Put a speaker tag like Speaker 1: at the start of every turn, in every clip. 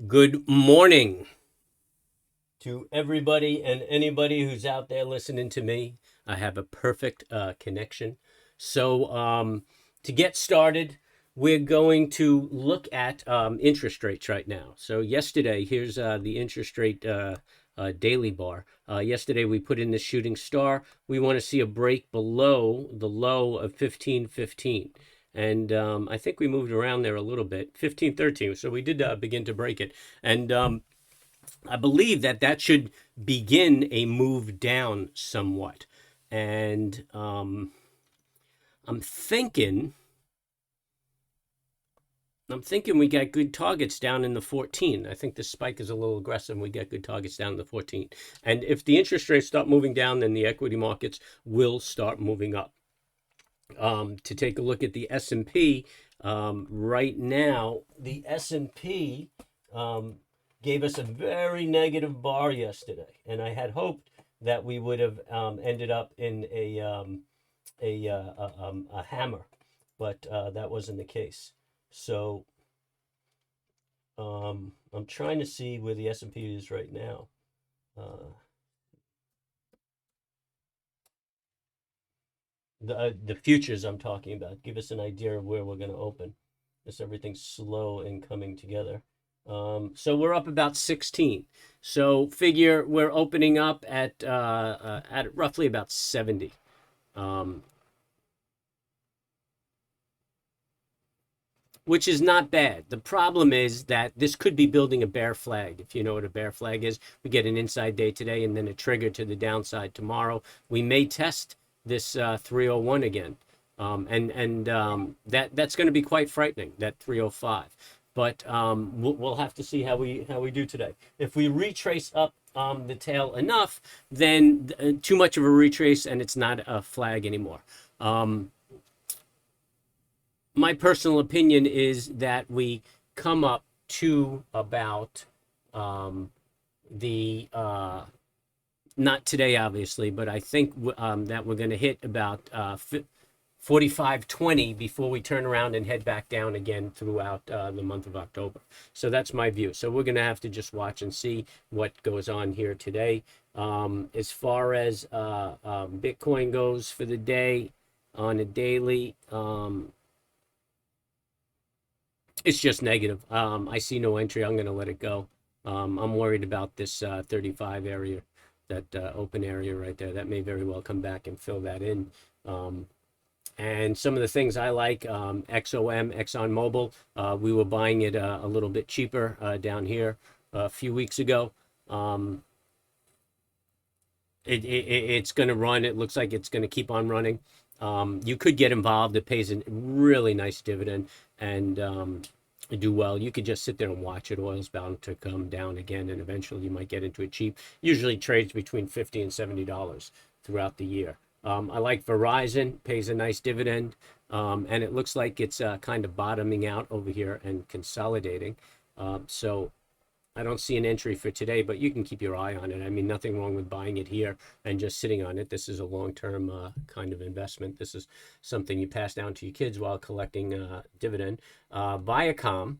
Speaker 1: Good morning to everybody and anybody who's out there listening to me. I have a perfect connection. So, to get started, we're going to look at interest rates right now. So, yesterday, here's the interest rate daily bar. Yesterday, we put in the shooting star. We want to see a break below the low of 15.15. And I think we moved around there a little bit, 15.13. So we did begin to break it. And I believe that that should begin a move down somewhat. And I'm thinking, I'm thinking we got good targets down in the 14. I think the spike is a little aggressive. And we get good targets down in the 14. And if the interest rates start moving down, then the equity markets will start moving up. To take a look at the S&P, right now, the S&P gave us a very negative bar yesterday, and I had hoped that we would have ended up in a hammer, but that wasn't the case. So I'm trying to see where the S&P is right now. Uh, the futures I'm talking about give us an idea of where we're going to open. Just everything's slow in coming together. So we're up about 16. So figure we're opening up at roughly about 70. Um, which is not bad. The problem is that this could be building a bear flag. If you know what a bear flag is, we get an inside day today and then a trigger to the downside tomorrow. We may test this 301 again. That's going to be quite frightening, that 305. But we'll have to see how we do today. If we retrace up the tail enough, then too much of a retrace and it's not a flag anymore. My personal opinion is that we come up to about the not today obviously, but I think that we're going to hit about 45.20 before we turn around and head back down again throughout the month of October. So that's my view. So we're going to have to just watch and see what goes on here today. As far as Bitcoin goes for the day on a daily, it's just negative. I see no entry. I'm going to let it go. I'm worried about this 35 area, that open area right there. That may very well come back and fill that in. And some of the things I like, XOM, ExxonMobil, we were buying it a little bit cheaper down here a few weeks ago. It's going to run. It looks like it's going to keep on running. You could get involved. It pays a really nice dividend and do well. You could just sit there and watch it. Oil's bound to come down again, and eventually you might get into it cheap. Usually trades between $50 and $70 throughout the year. I like Verizon, pays a nice dividend, and it looks like it's kind of bottoming out over here and consolidating. So I don't see an entry for today, but you can keep your eye on it. I mean, nothing wrong with buying it here and just sitting on it. This is a long-term kind of investment. This is something you pass down to your kids while collecting dividend. Viacom,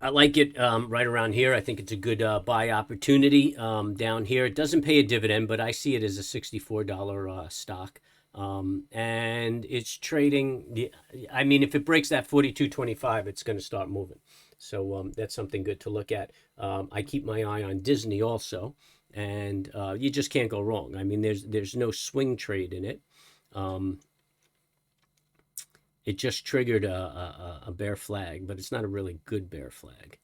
Speaker 1: I like it right around here. I think it's a good buy opportunity down here. It doesn't pay a dividend, but I see it as a $64 stock. And it's trading. I mean, if it breaks that 42.25, it's going to start moving. So that's something good to look at. I keep my eye on Disney also, and you just can't go wrong. I mean, there's no swing trade in it. Um, it just triggered a bear flag, but it's not a really good bear flag.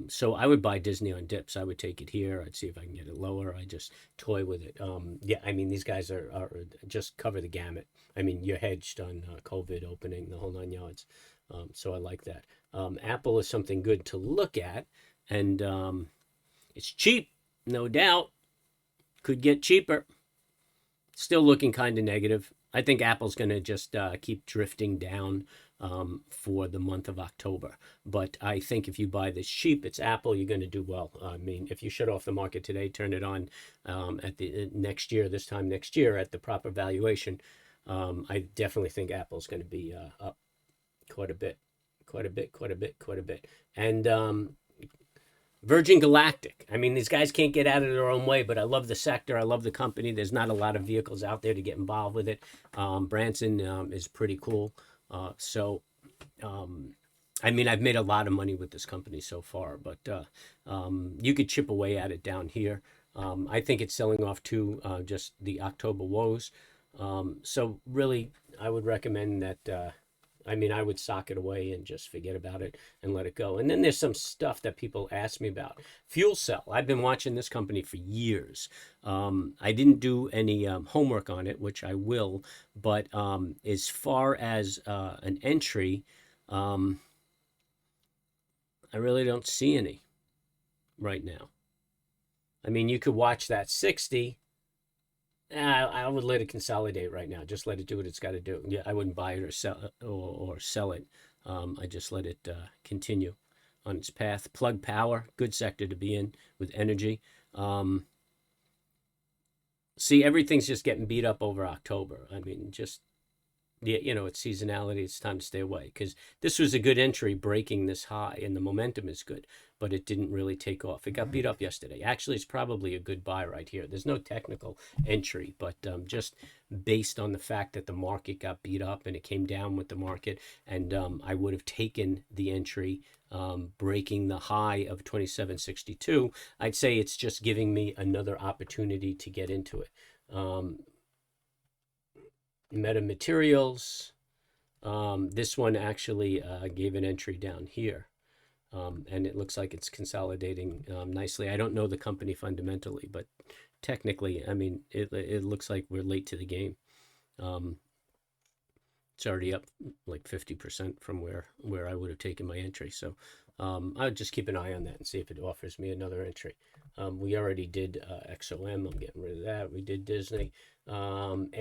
Speaker 1: So I would buy Disney on dips. I would take it here. I'd see if I can get it lower. I just toy with it. Yeah, I mean, these guys are just cover the gamut. I mean, you're hedged on COVID opening, the whole 9 yards. So I like that. Apple is something good to look at, and it's cheap, no doubt. Could get cheaper. Still looking kind of negative. I think Apple's going to just keep drifting down for the month of October. But I think if you buy this cheap, it's Apple, you're going to do well. I mean, if you shut off the market today, turn it on at the next year, this time next year at the proper valuation, I definitely think Apple's going to be up quite a bit. quite a bit, and Virgin Galactic. I mean, these guys can't get out of their own way, but I love the sector. I love the company. There's not a lot of vehicles out there to get involved with it. Branson is pretty cool. So, I mean, I've made a lot of money with this company so far, but you could chip away at it down here. I think it's selling off to just the October woes. So really, I would recommend that. I mean, I would sock it away and just forget about it and let it go. And then there's some stuff that people ask me about. Fuel Cell. I've been watching this company for years. I didn't do any homework on it, which I will. But as far as an entry, I really don't see any right now. I mean, you could watch that 60. I would let it consolidate right now. Just let it do what it's got to do. Yeah, I wouldn't buy it or sell it. I just let it continue on its path. Plug Power, good sector to be in with energy. See, everything's just getting beat up over October. I mean, just yeah, you know, it's seasonality. It's time to stay away because this was a good entry breaking this high and the momentum is good, but it didn't really take off. It got beat up yesterday. Actually, it's probably a good buy right here. There's no technical entry, but just based on the fact that the market got beat up and it came down with the market, and I would have taken the entry breaking the high of 27.62. I'd say it's just giving me another opportunity to get into it. Metamaterials. This one actually gave an entry down here, and it looks like it's consolidating nicely. I don't know the company fundamentally, but technically, I mean, it looks like we're late to the game. It's already up like 50% from where I would have taken my entry. So I would just keep an eye on that and see if it offers me another entry. We already did XOM. I'm getting rid of that. We did Disney. AMC.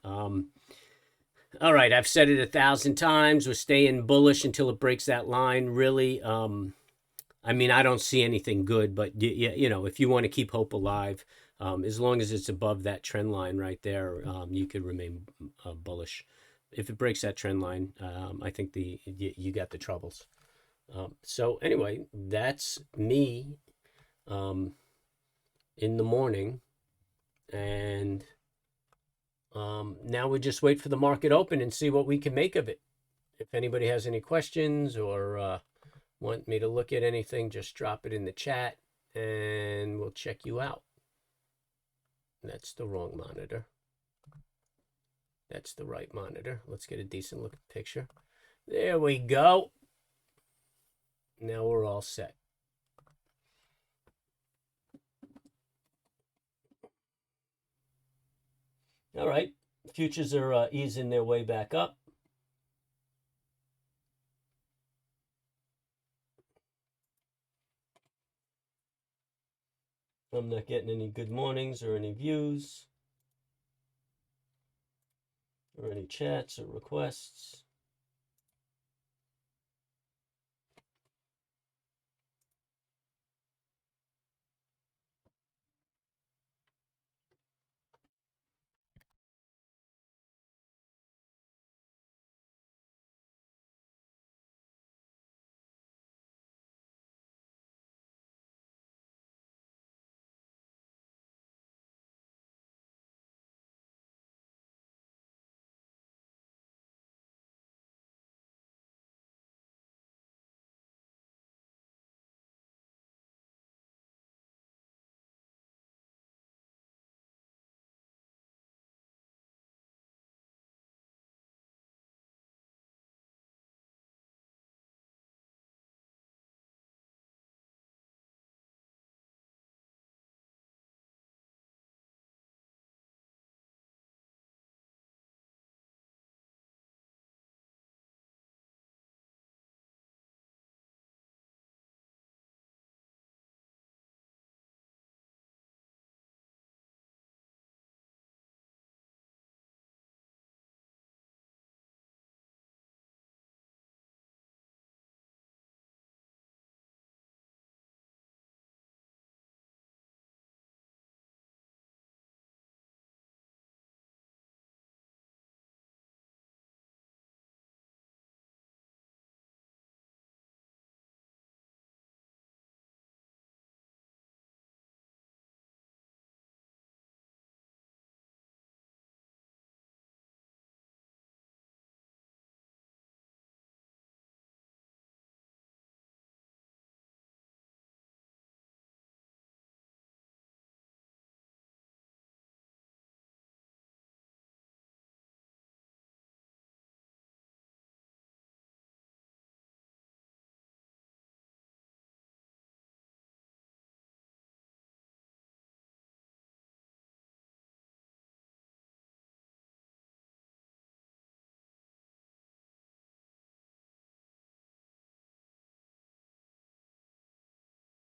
Speaker 1: All right, I've said it 1,000 times. We're staying bullish until it breaks that line. Really, I mean, I don't see anything good, but you know, if you want to keep hope alive, as long as it's above that trend line right there, you could remain bullish. If it breaks that trend line, I think you got the troubles. So anyway, that's me in the morning. And now we just wait for the market open and see what we can make of it. If anybody has any questions or want me to look at anything, just drop it in the chat and we'll check you out. That's the wrong monitor. That's the right monitor. Let's get a decent looking picture. There we go. Now we're all set. All right, futures are easing their way back up. I'm not getting any good mornings or any views or any chats or requests.